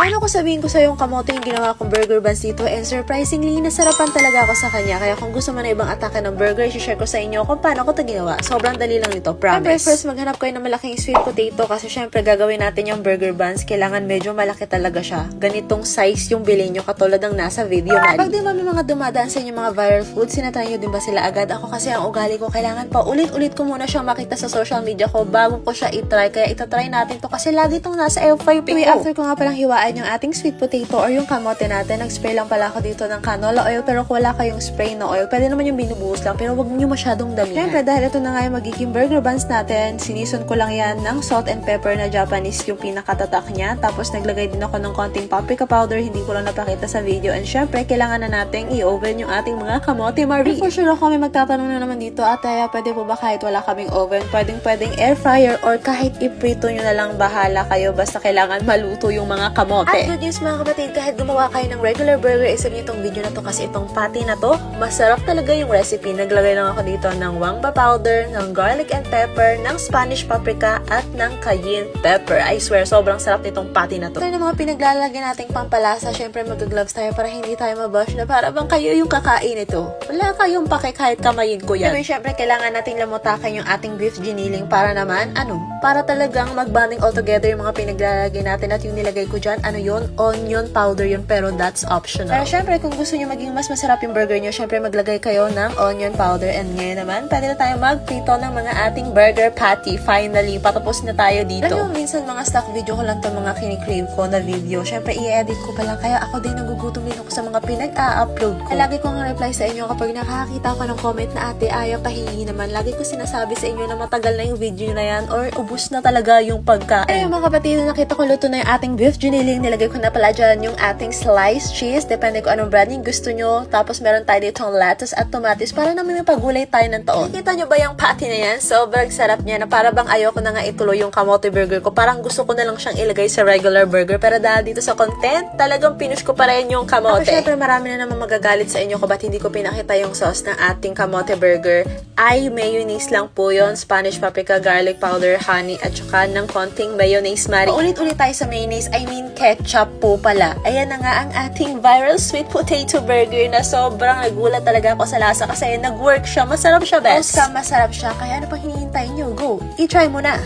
Paano ko sabihin ko sa yung kamote yung ginawa kong burger buns dito, and surprisingly, nasarapan talaga ako sa kanya. Kaya kung gusto mo na ibang atake ng burger, share ko sa inyo kung paano ko ito ginawa. Sobrang dali lang nito, promise. First, maghanap kayo ng malaking sweet potato kasi syempre gagawin natin yung burger buns. Kailangan medyo malaki talaga siya. Ganitong size yung bilhin nyo katulad ng nasa video. Pag di ba may mga dumadaan sa inyo mga viral foods, sinatry nyo din ba sila agad? Ako kasi ang ugali ko, kailangan pa ulit-ulit ko muna siyang makita sa social media ko bago ko siya itry. Kaya itatry natin to kasi lagi itong nasa FYP ko. After ko nga palang hiwaan yung ating sweet potato or yung kamote natin, nag-spray lang pala ako dito ng canola oil. Pero kung wala kayong spray na oil, pwede naman yung binubuhos lang. Pero wag nyo masyadong damihan. Siyempre, dahil ito na nga yung magiging burger buns natin, sinison ko lang yan ng salt and pepper na Japanese yung pinakatatak niya. Tapos naglagay din ako ng konting paprika powder, hindi ko lang napakita sa video. And syempre, kailangan na nating i-oven yung ating mga kamote marie. For sure ako may magtatanong na naman dito, Ataya, pwede po ba kahit wala kaming oven? Pwedeng air fryer or kahit iprito nyo na lang, bahala kayo. Basta kailangan maluto yung mga kamote. At good news mga kapatid, kahit gumawa kayo ng regular burger, isip nyo itong video na to kasi itong patty na to, masarap talaga yung recipe. Naglagay lang ako dito ng wangba powder, ng garlic and pepper, ng Spanish paprika, at ng cayenne pepper. I swear, sobrang sarap nitong patty na to. Ito yung mga pinaglalagay nating pampalasa. Syempre, mag-gloves tayo para hindi tayo mabash na para bang kayo yung kakain ito. Wala kayong pake kahit kamayin ko yan. Syempre, kailangan nating lamutakin yung ating beef giniling para naman, para talagang mag-bonding all together yung mga pinaglalagay natin. At yung nilagay ko dyan, yun? Onion powder yun, pero that's optional. Pero syempre, kung gusto nyo maging mas masarap yung burger nyo, syempre maglagay kayo ng onion powder. And ngayon naman, pwede na tayo magprito ng mga ating burger patty. Finally, patapos na tayo dito. Alam mo, minsan mga stock video ko lang itong mga kinikrave ko na video. Syempre, i-edit ko pa lang. Kaya ako din nagugutom din ako sa mga pinag-a-upload ko. Lagi ko nga reply sa inyo kapag nakakita ko ng comment na ate, ayaw pahingi naman. Lagi ko sinasabi sa inyo na matagal na yung video na yan or ubus na talaga yung pagkain. Ayun mga kapatid, nakita ko luto na yung ating beef giniling. Nilagay ko na pala dyan yung ating sliced cheese. Depende kung anong branding gusto nyo. Tapos meron tayo ditong lettuce at tomatis para naman may pagulay tayo ng taon. Nakita nyo ba yung patty na yan? Sobrang sarap niya na para bang ayoko na nga ituloy yung kamote burger ko. Parang gusto ko na lang siyang ilagay sa regular burger. Pero dahil dito sa content, talagang pinush ko pa rin yung kamote. Ako syempre marami na naman magagalit sa inyo ko ba't hindi ko pinakita yung sauce ng ating kamote burger. Ay mayonnaise lang po yun. Spanish paprika, garlic powder, honey, at saka ng konting mayonnaise marie. Ulit-ulit tayo sa mayonnaise, I mean ketchup po pala. Ayan na nga ang ating viral sweet potato burger na sobrang nagulat talaga ako sa lasa kasi nag-work siya. Masarap siya, best. Masarap siya. Kaya ano pang hinihintay nyo? Go! I-try mo na!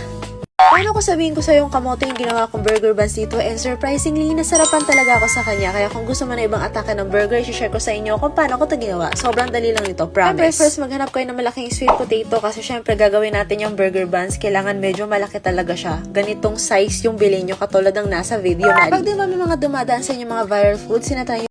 Paano ko sabihin ko sa yung kamote yung ginawa kong burger buns dito, and surprisingly, nasarapan talaga ako sa kanya. Kaya kung gusto mo na ibang atake ng burger, share ko sa inyo kung paano ko ito ginawa. Sobrang dali lang nito, promise. First, maghanap kayo ng malaking sweet potato kasi syempre gagawin natin yung burger buns. Kailangan medyo malaki talaga siya. Ganitong size yung bilhin nyo katulad ng nasa video. Pag di ba may mga dumadaan sa inyo mga viral foods, sinatry